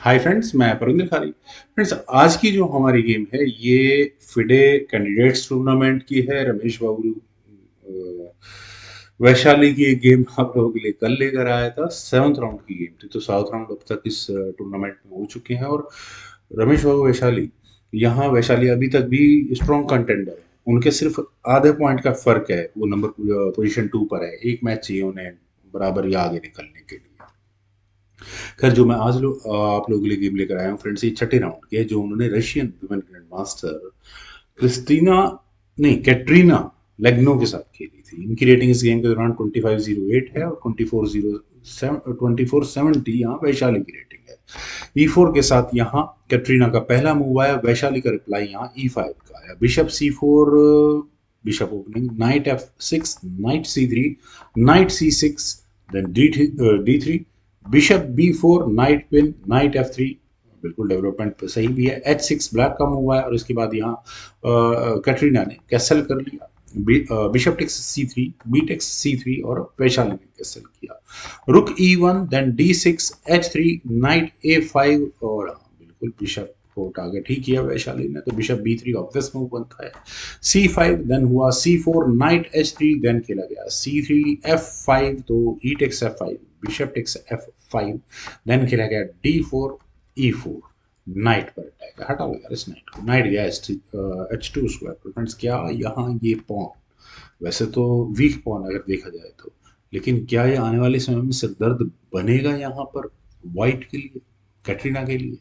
Hi friends, मैं परिंदर खाली। Friends, आज की जो हमारी गेम है ये फिडे कैंडिडेट्स टूर्नामेंट की है। रमेश बाबू वैशाली की एक गेम आप लोगों के लिए कल लेकर आया था। सेवंथ राउंड की गेम थी, तो साउथ राउंड अब तक इस टूर्नामेंट में हो चुके हैं। और रमेश बाबू वैशाली, यहाँ वैशाली अभी तक भी स्ट्रॉन्ग कंटेंडर है। उनके सिर्फ आधे पॉइंट का फर्क है, वो नंबर पोजीशन 2 पर है। एक मैच चाहिए उन्हें बराबर या आगे निकलने के लिए। खैर, जो मैं आज आप लोगों के लिए गेम लेकर आया हूँ फ्रेंड्स, ये छठे राउंड की है, जो उन्होंने Russian women grandmaster Christina नहीं कैटरीना लेग्नो के साथ खेली थी। इनकी रेटिंग इस गेम के दौरान 2508 है और 2470 यहाँ वैशाली की रेटिंग है। E4 के साथ यहाँ कैटरीना का पहला मूव आया, वैशाली का रिप्लाई यहाँ E5 का आया। Bishop C4, bishop opening, knight F6, knight C3, knight C6, then D3, bishop B4, knight pin, knight F3। बिल्कुल डेवलपमेंट सही भी है। H6 ब्लैक का मूव आया और इसके बाद यहाँ कैटरीना ने कैसल कर लिया। Bishop takes C3, B takes C3 और वैशाली ने कैसल किया। रुक E1, then D6, H3, night A5 और बिल्कुल बिशप को टारगेट ही किया वैशाली ने, तो बिशप B3 ऑब्वियस मूव बनता है। C5, देन हुआ C4, नाइट H3, देन खेला गया C3, F5, तो E takes F5, bishop takes F5, then खेला गया D4, E4, नाइट पर अटैक। हटाओ यार इस नाइट को, नाइट गया H2 स्क्वायर पर। फ्रेंड्स, क्या यहाँ ये पॉन, वैसे तो वीक पॉन अगर देखा जाए तो, लेकिन क्या ये आने वाले समय में सिरदर्द बनेगा यहाँ पर व्हाइट के लिए, कैटरीना के लिए?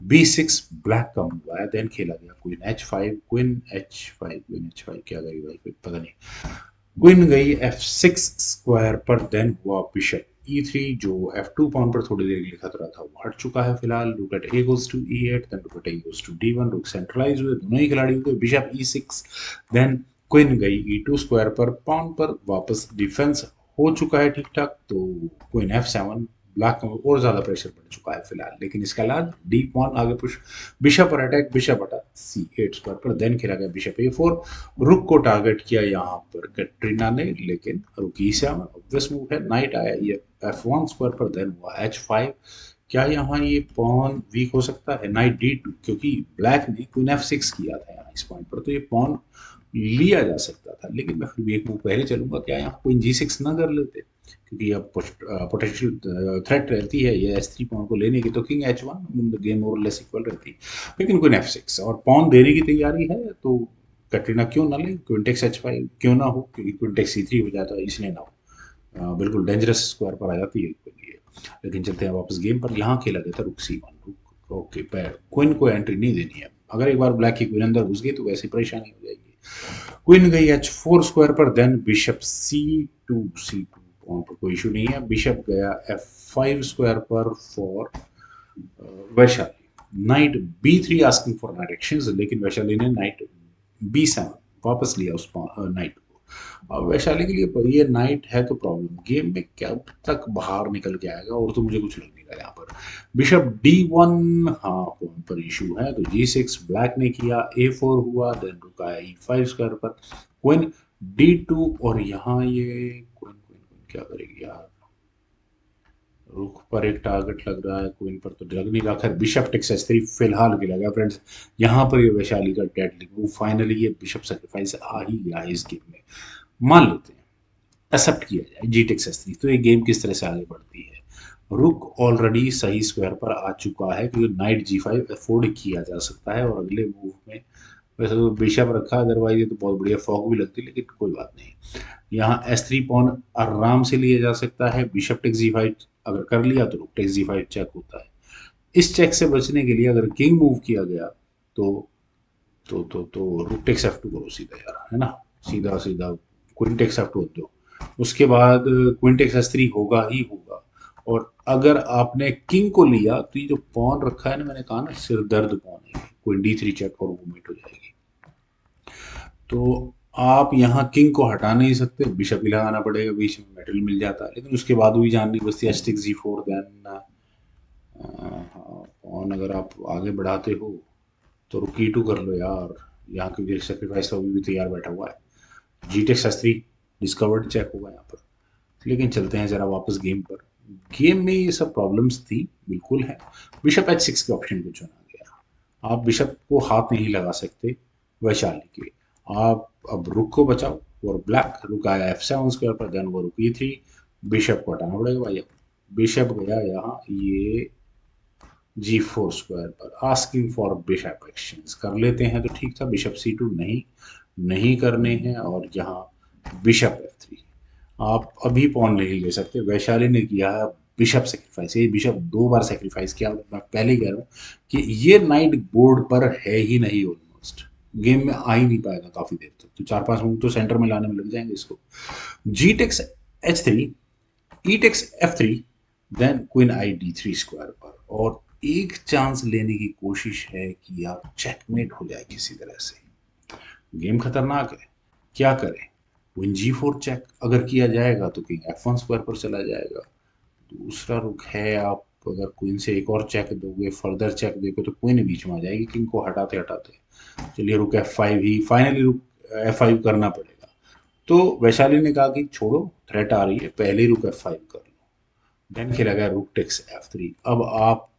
B6 ब्लैक का मूव आया, देन खेला गया क्वीन H5, क्वीन H5 क्या करी भाई, पता नहीं। क्वीन गई F6 स्क्वायर पर, देन हुआ बिशप E3, जो F2 पॉन पर थोड़ी देर के लिए खतरा था वो हट चुका है फिलहाल। Rook at A goes to E8, देन rook at A goes to D1, रुक सेंट्रलाइज हुए दोनों ही खिलाड़ी हुए। बिशप E6, देन क्वीन गई E2 स्क्वायर पर, पॉन पर वापस डिफेंस हो चुका है ठीक ठाक, तो क्वीन F7, ब्लैक में और ज्यादा प्रेशर बढ़ चुका है फिलहाल। लेकिन इसके अलावा डी पॉन आगे पुश, बिशप पर अटैक, बिशप हटा C8 स्क्वायर पर, देन खेला गया बिशप A4। रुक को टारगेट किया यहाँ पर कैटरीना ने, लेकिन रुक E7 ऑब्वियस मूव है। नाइट आया ये F1 स्क्वायर पर, देन हुआ H5। क्या यहाँ ये पॉन वीक हो सकता है? नाइट D2, क्योंकि ब्लैक ने क्वीन F6 किया था यहाँ इस पॉइंट पर, तो ये पॉन लिया जा सकता था। लेकिन मैं फिर भी एक मूव पहले चलूंगा, क्या यहाँ क्वीन G6 ना कर लेते, क्योंकि अब पोटेंशियल थ्रेट रहती है ये S3 पॉन को लेने की, तो king H1 game more less equal रहती। लेकिन क्वीन F6 और पॉन देने की तैयारी है, तो कैटरीना क्यों ना ले? क्विंटेक्स H5 क्यों ना हो, क्योंकि क्विंटेक्स C3 हो जाता है, इसलिए ना हो। बिल्कुल डेंजरस स्क्वायर पर आ जाती है के लिए। लेकिन चलते हैं वापस गेम पर। यहाँ खेला गया था रुक C1, रुक ओके पैर, क्वीन को एंट्री नहीं देनी है। अगर एक बार ब्लैक की क्वीन अंदर घुस गई तो वैसी परेशानी हो जाएगी। क्वीन गई H4 स्क्वायर पर, देन बिशप C2 पॉन पर कोई इशू नहीं है। बिशप गया F5 स्क्वायर पर for Vaishali. Night B3 asking for night actions, लेकिन वैशाली ने नाइट B7 वापस लिया उस नाइट को। अब वैशाली के लिए ये नाइट है तो प्रॉब्लम, गेम में कब तक बाहर निकल के आएगा, और तो मुझे कुछ लग नहीं रहा यहाँ पर। बिशप D1, हाँ पॉइंट पर इशू है, तो G6 ब्लैक ने किया, A4 हुआ, देन रुका है E5 स्क्वायर पर, क्वीन D2, और यहाँ ये क्वीन क्वीन क्वीन क्या करेगी यार? रुख पर एक टारगेट लग रहा है, क्वीन पर तो लग नहीं रहा। खैर, बिशप टेक्स H3 फिलहाल गिरा फ्रेंड्स। यहाँ पर ये वैशाली का डेडली मूव, फाइनली ये बिशप सेक्रीफाइस आ ही गया है इस गेम में। मान लेते हैं, एक्सेप्ट किया जाए जी टेक्स H3, तो ये गेम किस तरह से आगे बढ़ती है। रुक ऑलरेडी सही स्क्वायर पर आ चुका है, क्योंकि नाइट G5 अफोर्ड किया जा सकता है, और अगले मूव में वैसे तो बिशप रखा, अदरवाइज ये तो बहुत बढ़िया फॉग भी लगती, लेकिन कोई बात नहीं। यहाँ S3 पॉन आराम से लिया जा सकता है। बिशप टेक्स G5 अगर कर लिया तो रुक टेक्स G5 चेक होता है। इस चेक से बचने के लिए अगर किंग मूव किया गया तो रुक टेक्स F2 करो सीधा यार, है ना? सीधा सीधा क्वीन टेक्स F2 दो, उसके बाद क्वीन टेक्स S3 होगा ही होगा। और अगर आपने किंग को लिया तो ये जो पॉन रखा है ना, मैंने कहा ना सिर दर्द पॉन है, क्वीन D3 चेक और मूवमेंट हो जाएगी। तो आप यहाँ किंग को हटा नहीं सकते, बिशप ही लगाना पड़ेगा, बीच में मेटल मिल जाता है, लेकिन उसके बाद भी जाननी बस्ती H6 G4, देन पॉन अगर आप आगे बढ़ाते हो तो रुक E2 कर लो यार, यहाँ क्योंकि सेक्रीफाइस तो अभी भी तैयार बैठा हुआ है। जी टेक्स S3 डिस्कवर्ड चेक होगा यहाँ पर। लेकिन चलते हैं जरा वापस गेम पर। गेम में ये सब प्रॉब्लम्स थी, बिल्कुल है। बिशप H6 के ऑप्शन को चुना गया। आप बिशप को हाथ नहीं लगा सकते वैशाली के। आप अब रुक को बचाओ और ब्लैक रुक आया F7 स्क्वायर पर, देन वो रुक E3। बिशप को हटाना पड़ेगा भाई। अब बिशप गया यहाँ ये G4 स्क्वायर पर, आस्किंग फॉर बिशप एक्सचेंज। कर लेते हैं तो ठीक था। बिशप C2 नहीं, नहीं करने हैं। और यहाँ बिशप F3। आप अभी पॉन नहीं ले सकते। वैशाली ने किया है बिशप सेक्रीफाइस। ये बिशप 2 बार सेक्रीफाइस किया। मैं पहले ही कह रहा हूँ कि ये नाइट बोर्ड पर है ही नहीं। ऑलमोस्ट गेम में आ ही नहीं पाएगा काफी देर तक। तो 4-5 मूव तो सेंटर में लाने में लग जाएंगे इसको। जी टेक्स H3, ई टेक्स F3, देन क्वीन आई D3 स्क्वायर पर। और एक चांस लेने की कोशिश है कि आप चेकमेट हो जाए किसी तरह से। गेम खतरनाक है, क्या करें। क्वीन G4 चेक अगर किया जाएगा तो किंग F1 स्क्वायर पर चला जाएगा। दूसरा रुख है, आप अगर क्वीन से एक और चेक दोगे, फर्दर चेक दोगे तो क्वीन बीच में आ जाएगी किंग को हटाते हटाते। चलिए रुक F5 ही, फाइनली रुक F5 करना पड़ेगा। तो वैशाली ने कहा कि छोड़ो, थ्रेट आ रही है, पहले ही रुक F5 कर लो। देन खेला गया रुक टेक्स F3। अब आप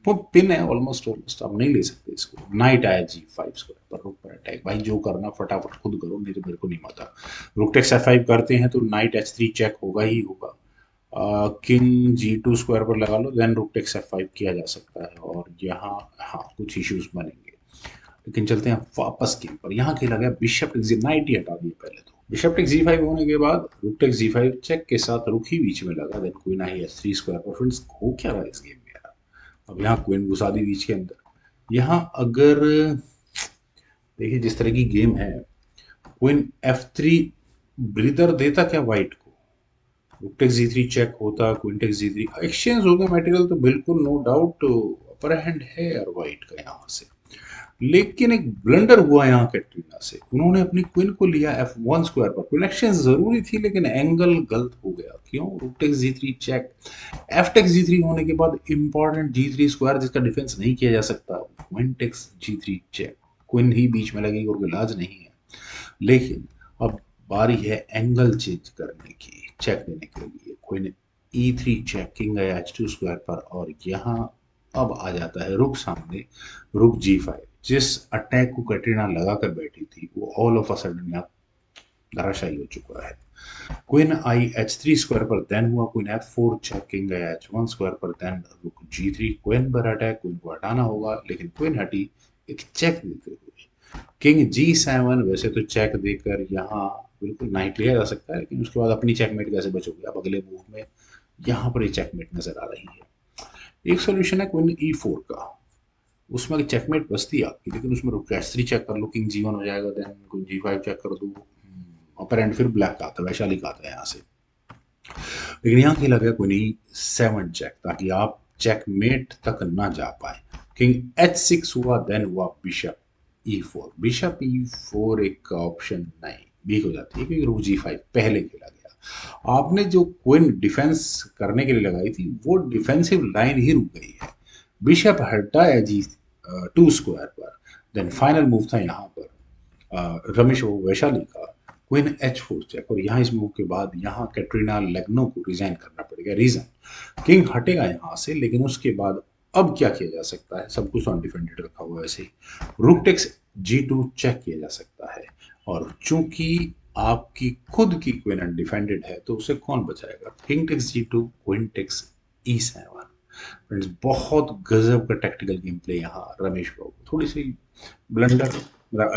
वो पिन है ऑलमोस्ट, ऑलमोस्ट आप नहीं ले सकते इसको। नाइट आया G5 स्क्वायर पर, रुक पर अटैक। भाई जो करना फटाफट खुद करो, नहीं तो मेरे को नहीं माता। रुक टेक्स F5 करते हैं तो नाइट H3 चेक होगा ही होगा। किंग G2 स्क्वायर पर लगा लो, देन रुक टेक्स F5 किया जा सकता है। और यहाँ हाँ कुछ इश्यूज बनेंगे। लेकिन चलते हैं वापस गेम पर। यहाँ खेला गया बिशप टेक्स, नाइट ही हटा दिया पहले तो। बिशप टेक्स G5 होने के बाद रुक टेक्स G5 चेक के साथ रुक ही बीच में लगा, देन क्वीन आई H3 स्क्वायर पर। फ्रेंड्स हो क्या रहा है इस गेम में यार। अब यहाँ क्वीन घुसा दी बीच के अंदर। यहाँ अगर देखिए जिस तरह की गेम है, क्वीन F3 ब्रीदर देता क्या वाइट को। रुक टेक्स G3 चेक होता, क्वीन टेक्स G3 एक्सचेंज हो गया मटेरियल, तो बिल्कुल नो डाउट अपर हैंड है यार वाइट का यहाँ से। लेकिन एक ब्लंडर हुआ यहाँ कैटरीना से। उन्होंने अपनी क्वीन को लिया F1 स्क्वायर पर। क्वीन एक्सचेंज जरूरी थी लेकिन एंगल गलत हो गया। क्यों, rook takes G3 check, F takes G3 होने के बाद इंपॉर्टेंट G3 स्क्वायर जिसका डिफेंस नहीं किया जा सकता। Queen takes G3 check, queen ही बीच में लगेगी और इलाज नहीं है। लेकिन अब बारी है एंगल चेंज करने की, चेक देने के लिए। क्वीन E3 चेक, किंग है H2 स्क्वायर पर। और यहाँ अब आ जाता है रुक सामने, रुक G5। जिस अटैक को कैटरीना लगा कर बैठी थी वो ऑल ऑफ अ सडन यहाँ धराशायी हो चुका है। क्वीन आई H3 स्क्वायर पर, देन हुआ क्वीन F4 चेक, किंग है H1 स्क्वायर पर, देन रुक G3। क्वीन पर अटैक, क्वीन को हटाना होगा लेकिन क्वीन हटी एक चेक देते हुए। किंग G7 वैसे तो चेक देकर यहाँ बिल्कुल नाइट लिया जा सकता है, लेकिन उसके बाद अपनी चेकमेट कैसे बचोगे आप अगले मूव में। यहाँ पर ये चेकमेट नजर आ रही है। एक सोल्यूशन है क्वीन E4 का, उसमें चेकमेट बचती है आपकी, लेकिन उसमें रुक H3 चेक कर लो, किंग G1 हो जाएगा, देन क्वीन G5 चेक कर दो। अपर एंड फिर ब्लैक का आता है, वैशाली का आता है यहाँ से। लेकिन यहाँ खेला गया क्वीन E7 चेक, ताकि आप चेकमेट तक ना जा पाए। किंग H6 हुआ, देन हुआ बिशप E4। बिशप E4 एक ऑप्शन नहीं, वीक हो जाती है क्योंकि रुक G5 पहले खेला गया। आपने जो क्वीन डिफेंस करने के लिए लगाई थी वो डिफेंसिव लाइन ही रुक गई है। बिशप हटाया G2 स्क्वायर पर। देन फाइनल मूव था यहाँ पर रमेश वो वैशाली का, क्वीन H4 चेक। और यहाँ इस मूव के बाद यहाँ कैटरीना लेग्नो को रिजाइन करना पड़ेगा। रीजन, किंग हटेगा यहाँ से, लेकिन उसके बाद अब क्या किया जा सकता है, सब कुछ अनडिफेंडेड रखा हुआ है ऐसे ही। रुक टेक्स G2 चेक किया जा सकता है। और चूंकि आपकी खुद की क्वीन अनडिफेंडेड है तो उसे कौन बचाएगा। King takes G2, queen takes E7। Friends बहुत गजब का टैक्टिकल गेम प्ले यहाँ रमेश बाबू। थोड़ी सी ब्लंडर,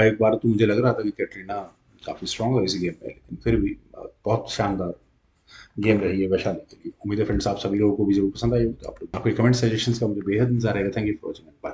एक बार तो मुझे लग रहा था कि कैटरीना काफी स्ट्रांग है इस गेम में, लेकिन फिर भी बहुत शानदार गेम रही है वैशाली के लिए। उम्मीद है फ्रेंड्स आप सभी लोगों को भी जरूर पसंद आई होगी। तो आप लोग आपके कमेंट सजेशंस का मुझे बेहद इंतजार रहेगा। Thank you for watching.